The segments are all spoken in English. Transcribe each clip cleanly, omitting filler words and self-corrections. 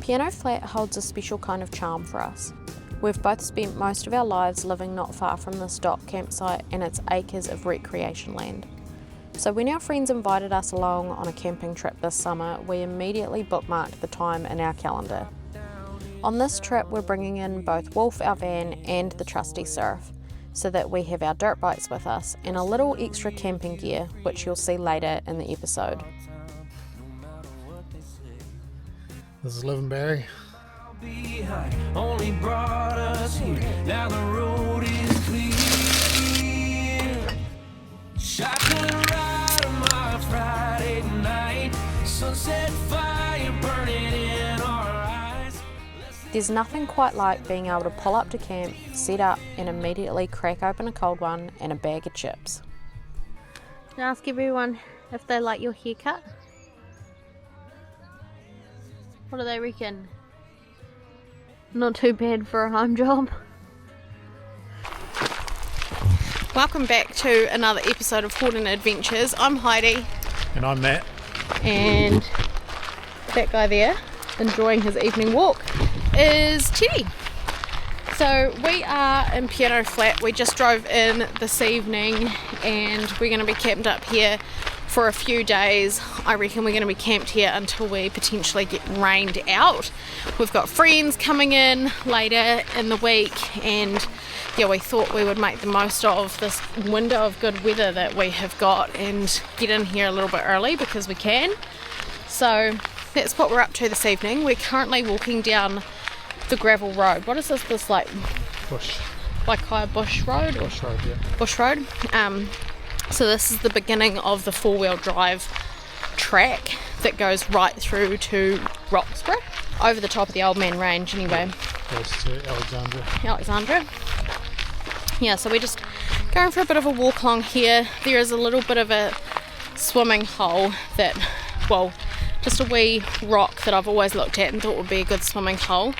Piano Flat holds a special kind of charm for us. We've both spent most of our lives living not far from this dock campsite and its acres of recreation land. So when our friends invited us along on a camping trip this summer, we immediately bookmarked the time in our calendar. On this trip, we're bringing in both Wolf, our van, and the trusty Surf, so that we have our dirt bikes with us and a little extra camping gear, which you'll see later in the episode. This is Living Barry. Only brought us here. Now the road is clear. Shotgun ride on my Friday night. Sunset fire burning in our eyes. There's nothing quite like being able to pull up to camp, set up, and immediately crack open a cold one and a bag of chips. Ask everyone if they like your haircut. What do they reckon? Not too bad for a home job. Welcome back to another episode of Horton Adventures. I'm Heidi. And I'm Matt. And that guy there, enjoying his evening walk, is Teddy. So we are in Piano Flat. We just drove in this evening and we're going to be camped up here for a few days. I reckon we're going to be camped here until we potentially get rained out. We've got friends coming in later in the week, and yeah, we thought we would make the most of this window of good weather that we have got and get in here a little bit early because we can. So that's what we're up to this evening. We're currently walking down the gravel road. What is this? This like Bush. Like high bush road? Bush road, yeah. Bush road. So this is the beginning of the four-wheel drive track that goes right through to Roxburgh, over the top of the Old Man Range anyway. Goes to Alexandra. Yeah, so we're just going for a bit of a walk along here. There is a little bit of a swimming hole that, well, just a wee rock that I've always looked at and thought would be a good swimming hole,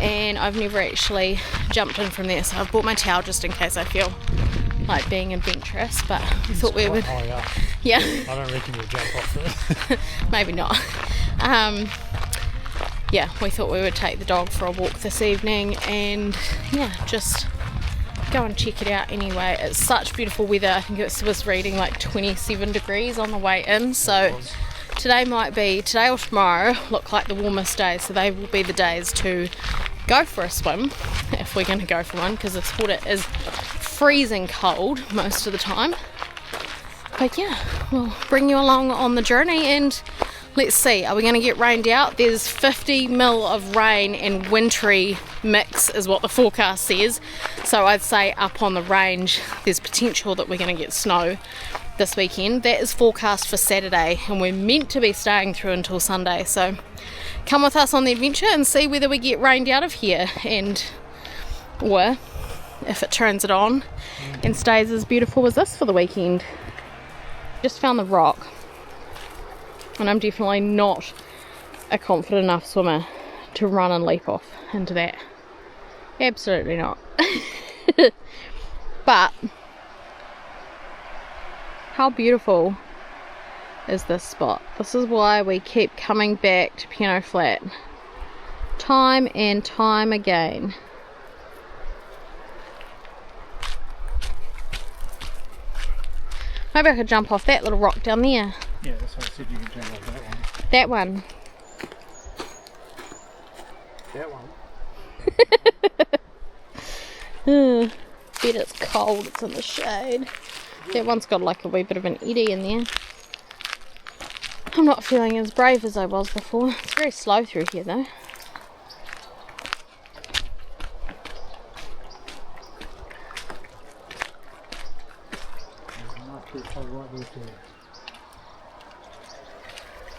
and I've never actually jumped in from there, so I've bought my towel just in case I feel like being adventurous, but we thought we would. Oh yeah. I don't reckon you'll jump off it. Maybe not. Yeah, we thought we would take the dog for a walk this evening and yeah, just go and check it out anyway. It's such beautiful weather. I think it was reading like 27 degrees on the way in, so today or tomorrow look like the warmest days, so they will be the days to go for a swim if we're going to go for one, because this water is freezing cold most of the time. But yeah, we'll bring you along on the journey and let's see, are we going to get rained out? There's 50 mil of rain and wintry mix is what the forecast says, so I'd say up on the range there's potential that we're going to get snow this weekend. That is forecast for Saturday and we're meant to be staying through until Sunday, so come with us on the adventure and see whether we get rained out of here, and or if it turns it on and stays as beautiful as this for the weekend. Just found the rock and I'm definitely not a confident enough swimmer to run and leap off into that. Absolutely not. But how beautiful is this spot? This is why we keep coming back to Piano Flat time and time again. Maybe I could jump off that little rock down there. Yeah, that's what I said, you could jump off that one. That one. That one? Bet it's cold, it's in the shade. That one's got like a wee bit of an eddy in there. I'm not feeling as brave as I was before. It's very slow through here though.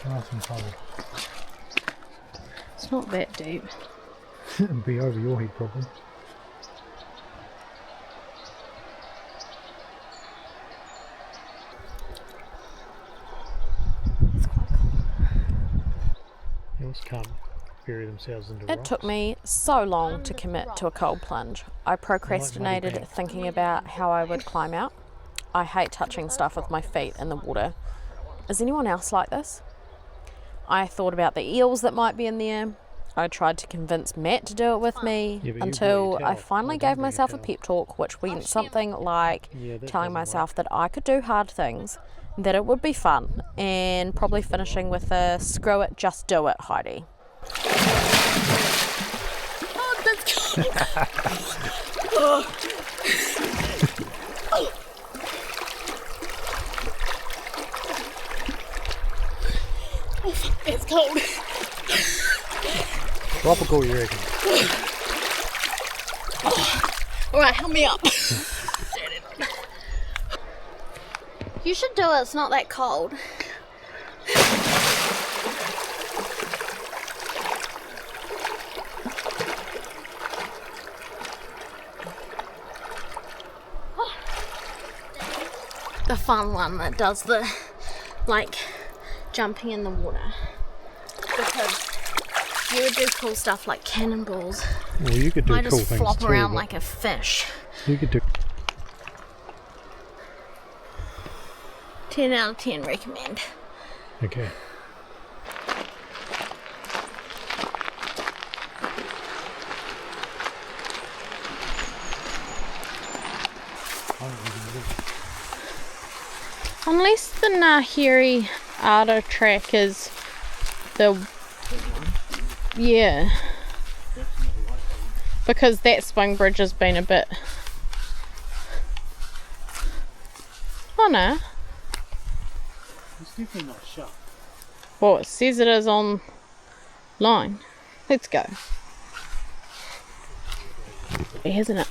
Nice and cold. It's not that deep. It'll be over your head probably. It's quite cold. Hills can't bury themselves into It rocks. took me so long to commit to a cold plunge. I procrastinated thinking about how I would climb out. I hate touching stuff with my feet in the water. Is anyone else like this? I thought about the eels that might be in there. I tried to convince Matt to do it with me Yeah, but you until brought your I towel. finally I didn't gave bring a myself a towel. pep talk, which went something like Yeah, that telling doesn't myself that I could do hard things, that it would be fun, and probably finishing with a screw it, just do it, Heidi. Oh, that's cold. It's cold. Tropical, you reckon? Alright, help me up. You should do it, it's not that cold. The fun one that does the, like, jumping in the water. Because you would do cool stuff like cannonballs. Well, you could do I cool just things flop too, around but like a fish. you could do. 10 out of 10 recommend. Okay. Unless the Nahiri Arta track is the... Yeah. Because that swing bridge has been a bit... Oh no. It's definitely not shut. Well, it says it is on line. Let's go. Isn't it?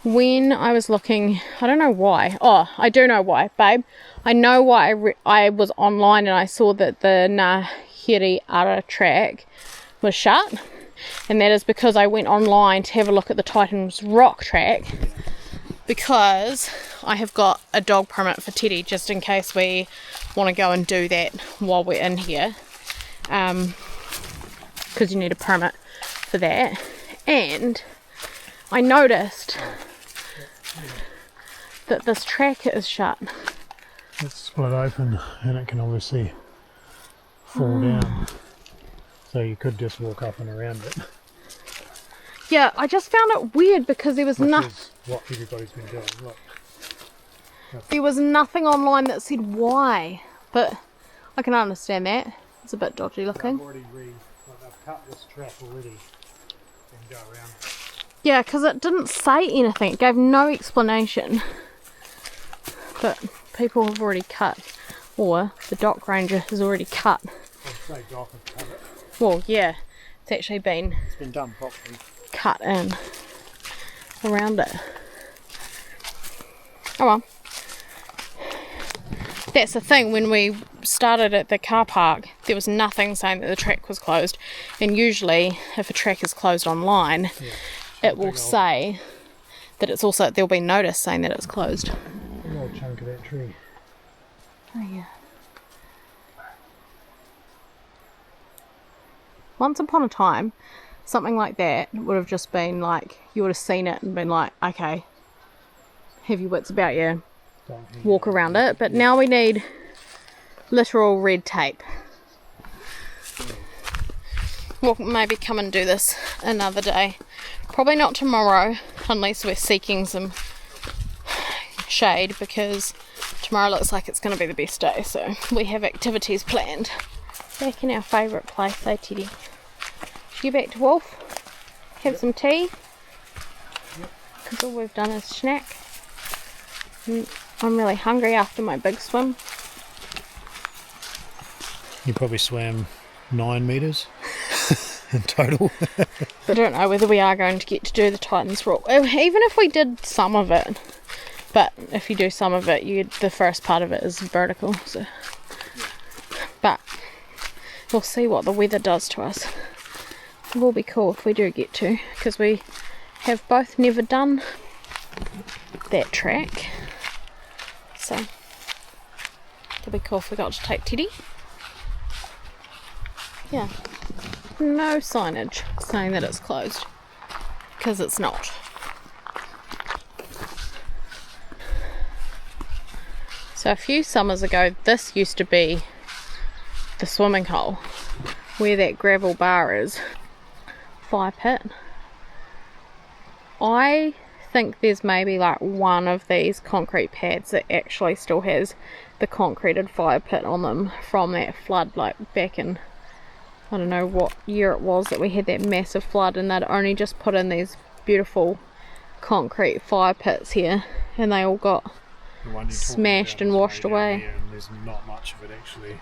When I was looking, I don't know why. Oh, I do know why, babe. I know why I was online and I saw that the Nahiri Ara track was shut. And that is because I went online to have a look at the Titans Rock track. Because I have got a dog permit for Teddy, just in case we want to go and do that while we're in here. Because you need a permit for that. And I noticed that this track is shut. It's split open and it can obviously fall down. So you could just walk up and around it. Yeah, I just found it weird because there was Which nothing. is what everybody's been doing. Look. There was nothing online that said why, but I can understand that. It's a bit dodgy looking. I've already I've cut this track already and go around it. Yeah, because it didn't say anything. It gave no explanation. But people have already cut, or the dock ranger has already cut. I'd say Doc has cut it. Well, yeah, it's actually been It's been done properly. cut in around it. Oh well. That's the thing, when we started at the car park, there was nothing saying that the track was closed. And usually, if a track is closed online, it will say that it's also, there'll be notice saying that it's closed. An old chunk of that tree. Oh yeah. Once upon a time, something like that would have just been like, you would have seen it and been like, okay, have your wits about you, walk around it. But now we need literal red tape. We'll maybe come and do this another day. Probably not tomorrow, unless we're seeking some shade, because tomorrow looks like it's going to be the best day, so we have activities planned. Back in our favourite place, eh, Teddy? Should you get back to Wolf? Have some tea? Because all we've done is snack. I'm really hungry after my big swim. You probably swam 9 metres in total. I don't know whether we are going to get to do the Titans Rock. Even if we did some of it. But if you do some of it, the first part of it is vertical. So. But we'll see what the weather does to us. It will be cool if we do get to, because we have both never done that track. So it'll be cool if we got to take Teddy. Yeah. No signage saying that it's closed, because it's not. So a few summers ago, this used to be the swimming hole, where that gravel bar is, fire pit. I think there's maybe like one of these concrete pads that actually still has the concreted fire pit on them from that flood, like back in, I don't know what year it was that we had that massive flood, and they'd only just put in these beautiful concrete fire pits here, and they all got smashed and washed away. And there's not much of it actually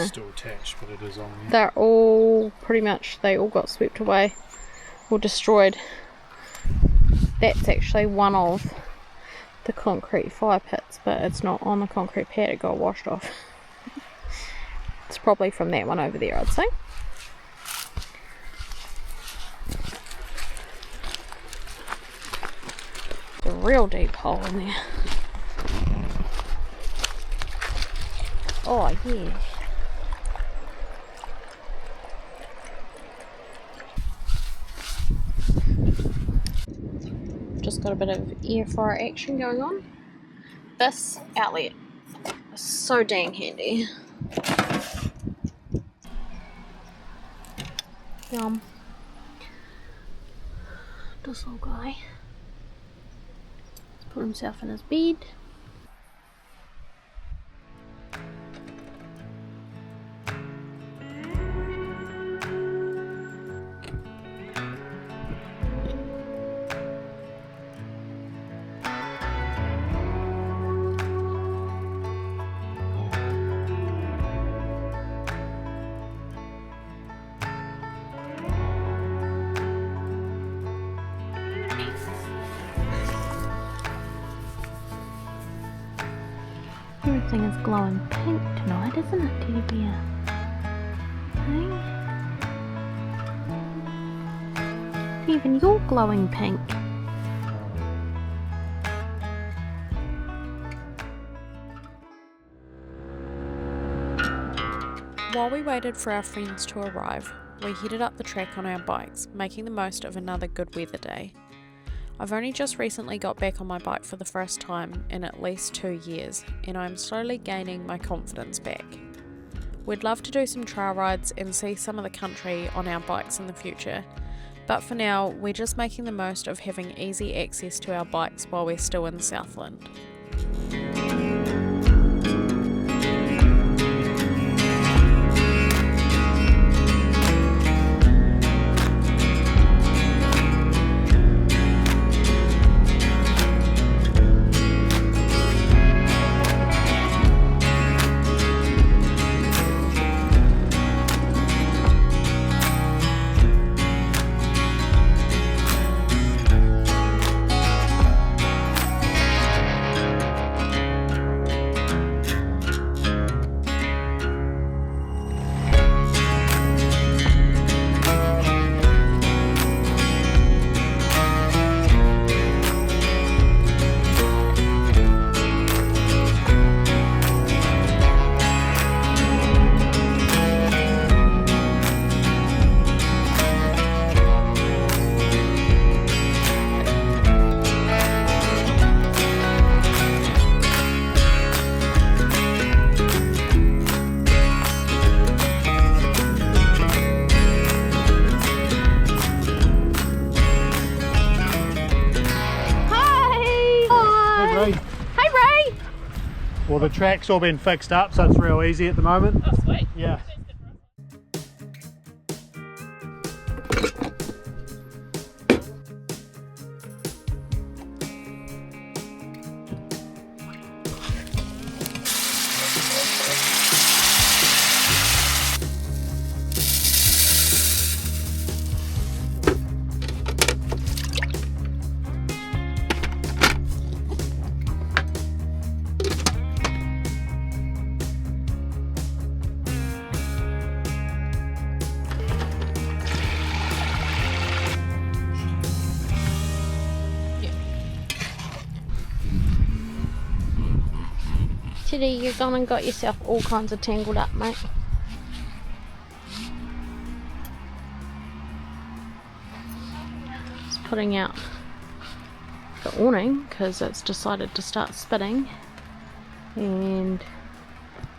still attached, but it is on there. They're all pretty much, they all got swept away or destroyed. That's actually one of the concrete fire pits, but it's not on the concrete pad, it got washed off. It's probably from that one over there, I'd say. It's a real deep hole in there. Oh yeah. Just got a bit of air fryer action going on. This outlet is so dang handy. Yum. This little guy. Let's put himself in his bed. Everything is glowing pink tonight, isn't it, Teddy Bear? Hey? Even you're glowing pink. While we waited for our friends to arrive, we headed up the track on our bikes, making the most of another good weather day. I've only just recently got back on my bike for the first time in at least 2 years, and I'm slowly gaining my confidence back. We'd love to do some trail rides and see some of the country on our bikes in the future, but for now we're just making the most of having easy access to our bikes while we're still in Southland. Well, the track's all been fixed up, so it's real easy at the moment. Oh, sweet. Yeah. Teddy, you've gone and got yourself all kinds of tangled up, mate. Just putting out the awning because it's decided to start spinning, and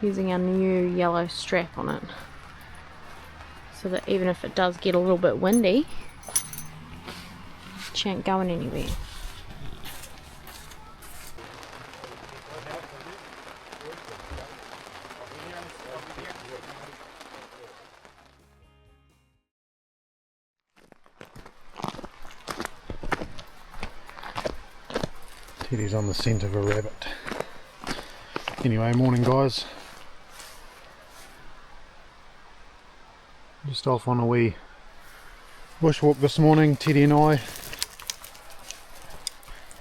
using our new yellow strap on it. so that even if it does get a little bit windy, she ain't going anywhere. Teddy's on the scent of a rabbit. Anyway, morning guys. Just off on a wee bushwalk this morning, Teddy and I.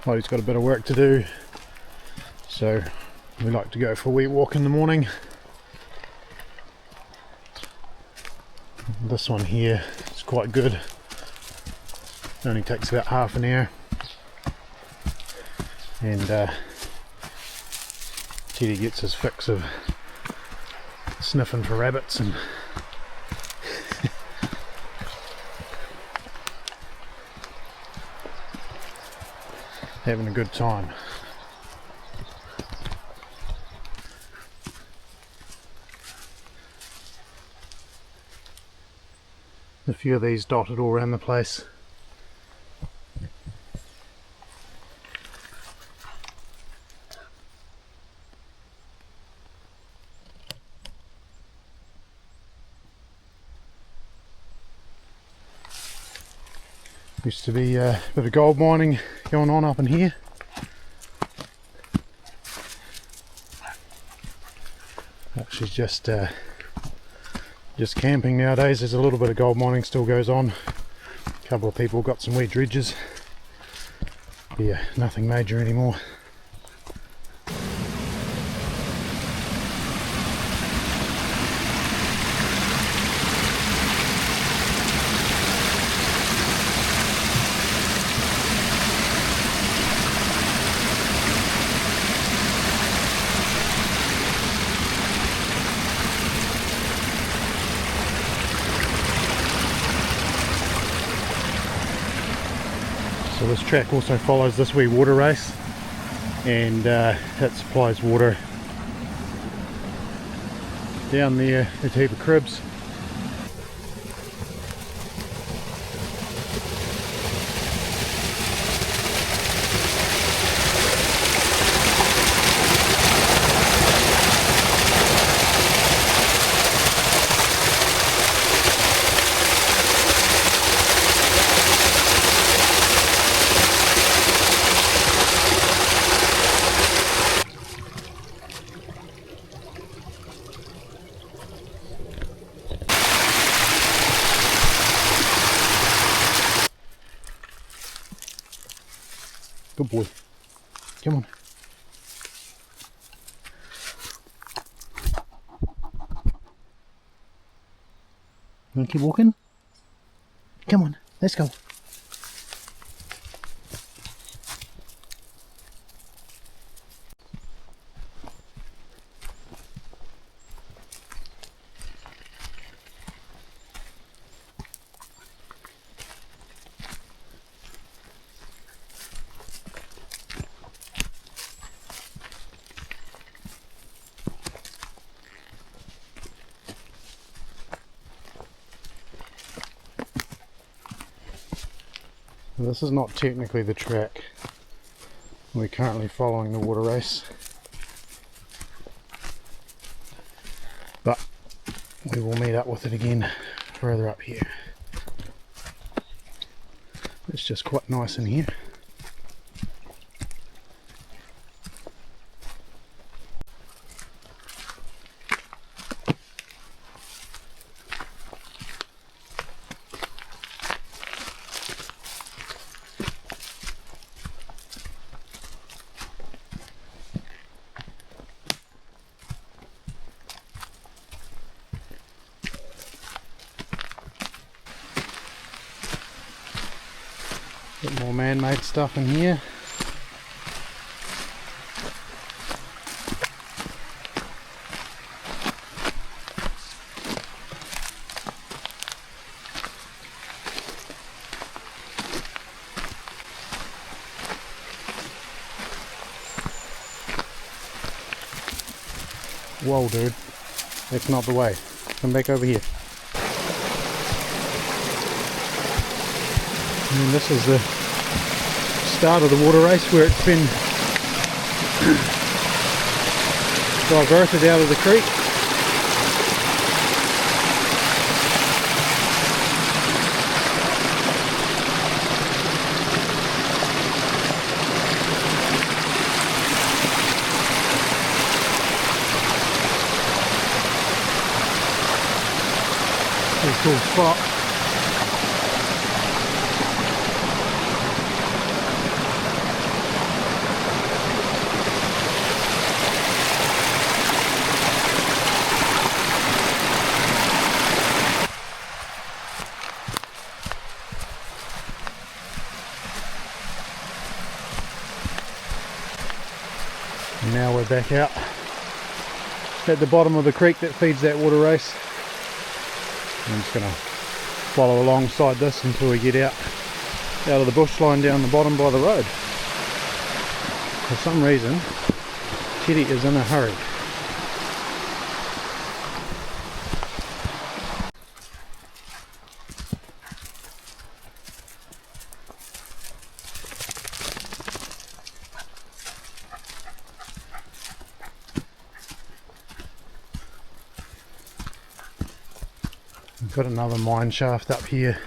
Chloe's got a bit of work to do, so we like to go for a wee walk in the morning. This one here is quite good. It only takes about half an hour. And Teddy gets his fix of sniffing for rabbits and having a good time. A few of these dotted all around the place. Used to be a bit of gold mining going on up in here. Actually just camping nowadays. There's a little bit of gold mining still goes on. A couple of people got some wee dredges. But yeah, nothing major anymore. So this track also follows this wee water race, and it supplies water down there. There's a heap of cribs. Good boy. Come on. You want to keep walking? Come on, let's go. This is not technically the track. We're currently following the water race, but we will meet up with it again further up here. It's just quite nice in here. Bit more man-made stuff in here. Whoa, dude. That's not the way. Come back over here. And this is the start of the water race where it's been diverted out of the creek. Pretty cool spot. And now we're back out at the bottom of the creek that feeds that water race. I'm just going to follow alongside this until we get out of the bush line down the bottom by the road. For some reason, Teddy is in a hurry. We've got another mine shaft up here.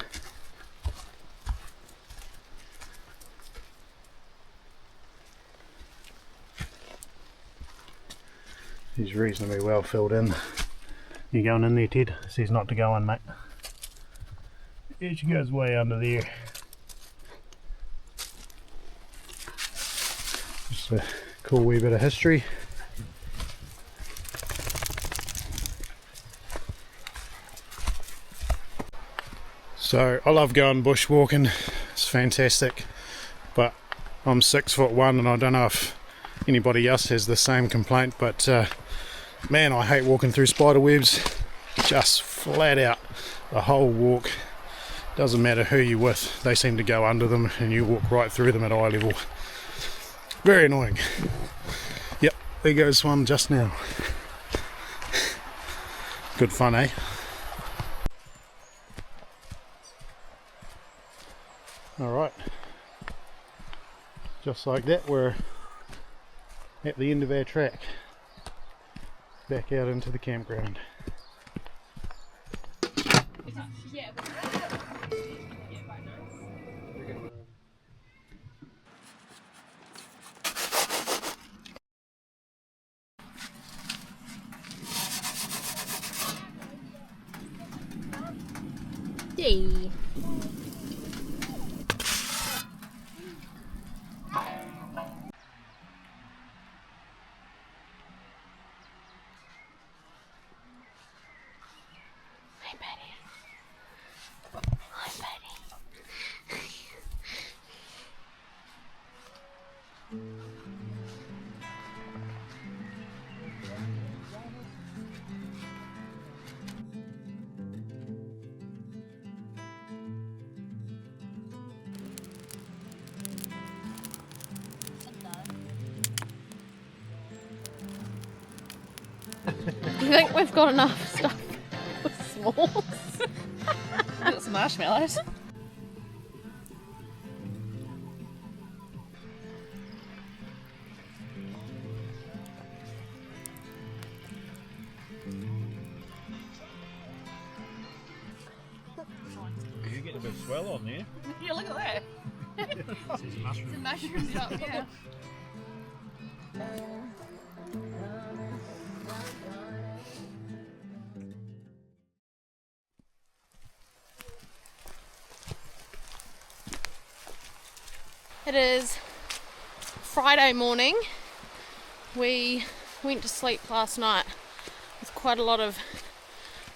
He's reasonably well filled in. You going in there, Ted? Says not to go in, mate. Here she goes way under there. Just a cool wee bit of history. So I love going bushwalking, it's fantastic, but I'm 6'1" and I don't know if anybody else has the same complaint, but man, I hate walking through spider webs, just flat out the whole walk. Doesn't matter who you're with, they seem to go under them and you walk right through them at eye level. Very annoying. Yep, there goes one just now. Good fun, eh? Alright, just like that we're at the end of our track, back out into the campground. Yay! You think we've got enough stuff for s'mores? Got some marshmallows. You get a bit of swell on there. Yeah, look at that. Some mushrooms up, yeah. It is Friday morning. We went to sleep last night with quite a lot of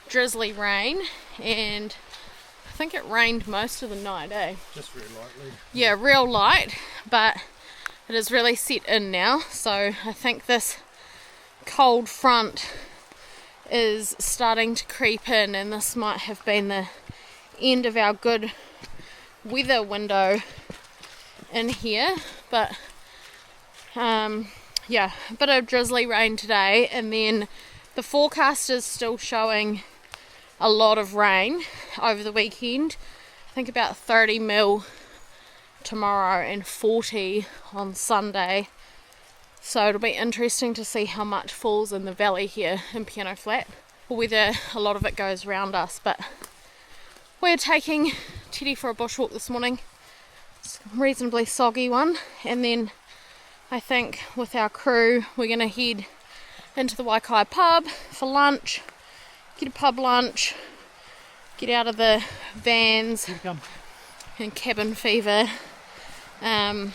drizzly rain, and I think it rained most of the night, eh? Just very lightly. Yeah, real light, but it has really set in now, so I think this cold front is starting to creep in, and this might have been the end of our good weather window in here. But yeah, a bit of drizzly rain today, and then the forecast is still showing a lot of rain over the weekend, think about 30 mil tomorrow and 40 on Sunday. So it'll be interesting to see how much falls in the valley here in Piano Flat. Whether a lot of it goes around us, but we're taking Teddy for a bushwalk this morning. It's a reasonably soggy one, and then I think with our crew we're going to head into the Waikai pub for lunch, get a pub lunch, get out of the vans and cabin fever, and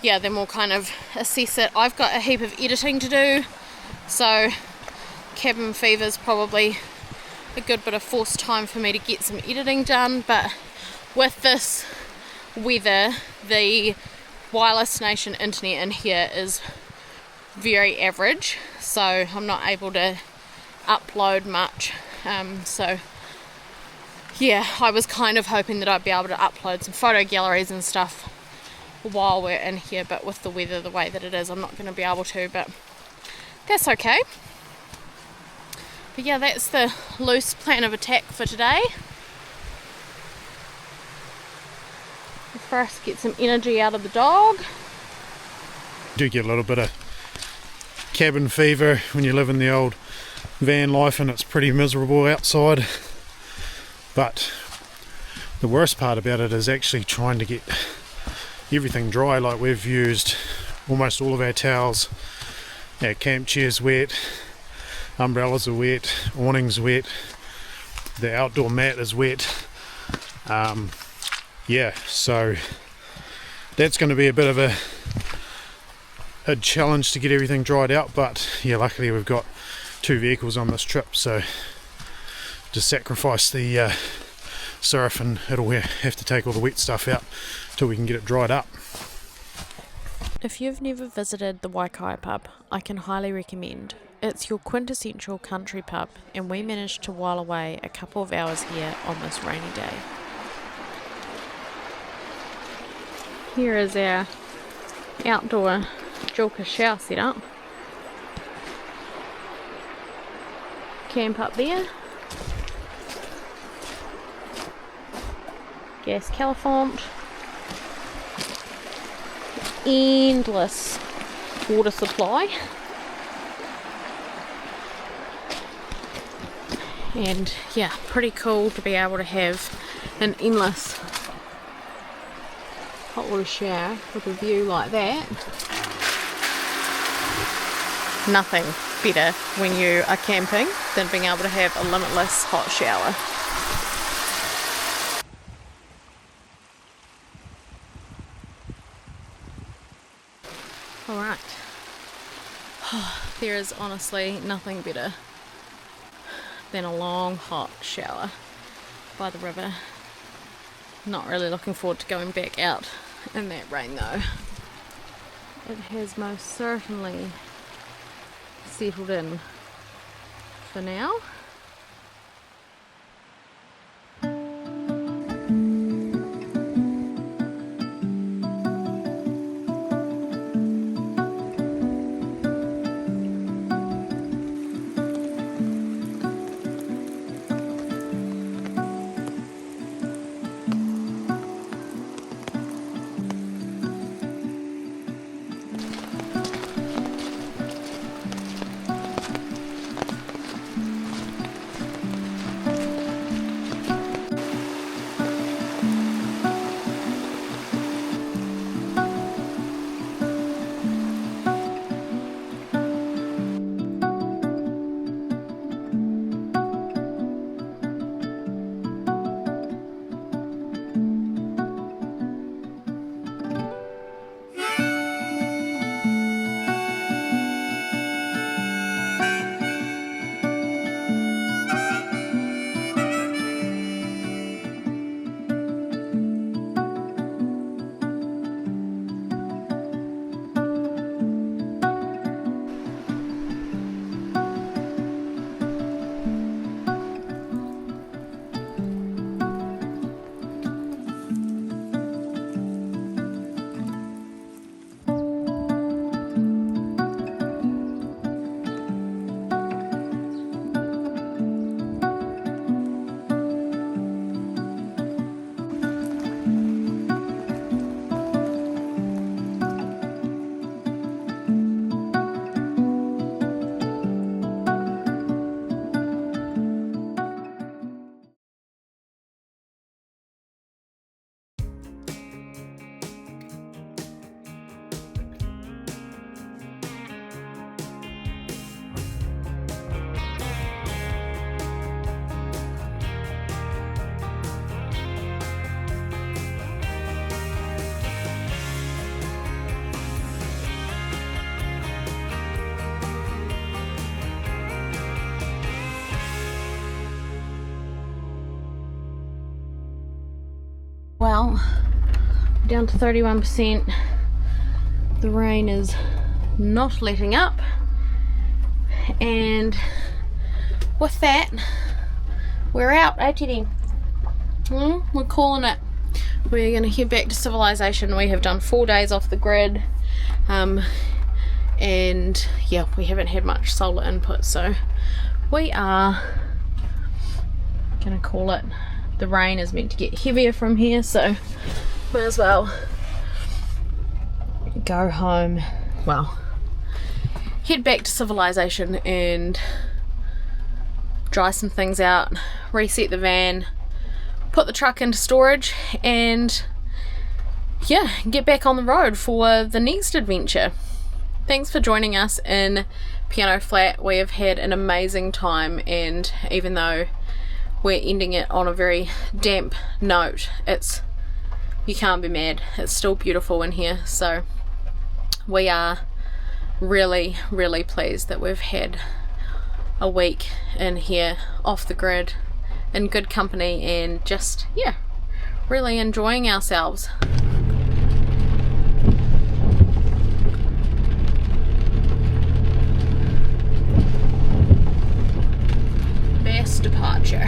yeah, then we'll kind of assess it. I've got a heap of editing to do, so cabin fever is probably a good bit of forced time for me to get some editing done, but with this weather, the Wireless Nation internet in here is very average, so I'm not able to upload much. So yeah, I was kind of hoping that I'd be able to upload some photo galleries and stuff while we're in here, but with the weather the way that it is, I'm not going to be able to, but that's okay. But yeah, that's the loose plan of attack for today. First, get some energy out of the dog. Do get a little bit of cabin fever when you live in the old van life and it's pretty miserable outside, but the worst part about it is actually trying to get everything dry. Like, we've used almost all of our towels, our camp chairs wet, umbrellas are wet, awnings wet, the outdoor mat is wet. Yeah, so that's going to be a bit of a challenge to get everything dried out, but yeah, luckily we've got 2 vehicles on this trip, so just sacrifice the surf and it'll have to take all the wet stuff out till we can get it dried up. If you've never visited the Waikai pub, I can highly recommend. It's your quintessential country pub, and we managed to while away a couple of hours here on this rainy day. Here is our outdoor Joolca shower setup. Camp up there. Gas califont. Endless water supply. And yeah, pretty cool to be able to have an endless hot water shower with a view like that. Nothing better when you are camping than being able to have a limitless hot shower. Alright. There is honestly nothing better than a long hot shower by the river. Not really looking forward to going back out in that rain though. It has most certainly settled in for now. well, down to 31%. The rain is not letting up, and with that, we're out, Teddy? We're calling it. We're going to head back to civilization. We have done 4 days off the grid, and yeah, we haven't had much solar input, so we are going to call it. The rain is meant to get heavier from here, so may as well go home, well, head back to civilization and dry some things out, reset the van, put the truck into storage, and yeah, get back on the road for the next adventure. Thanks for joining us in Piano Flat. We have had an amazing time, and even though we're ending it on a very damp note, you can't be mad. It's still beautiful in here, so we are really, really pleased that we've had a week in here off the grid in good company, and just, yeah, really enjoying ourselves. Best departure.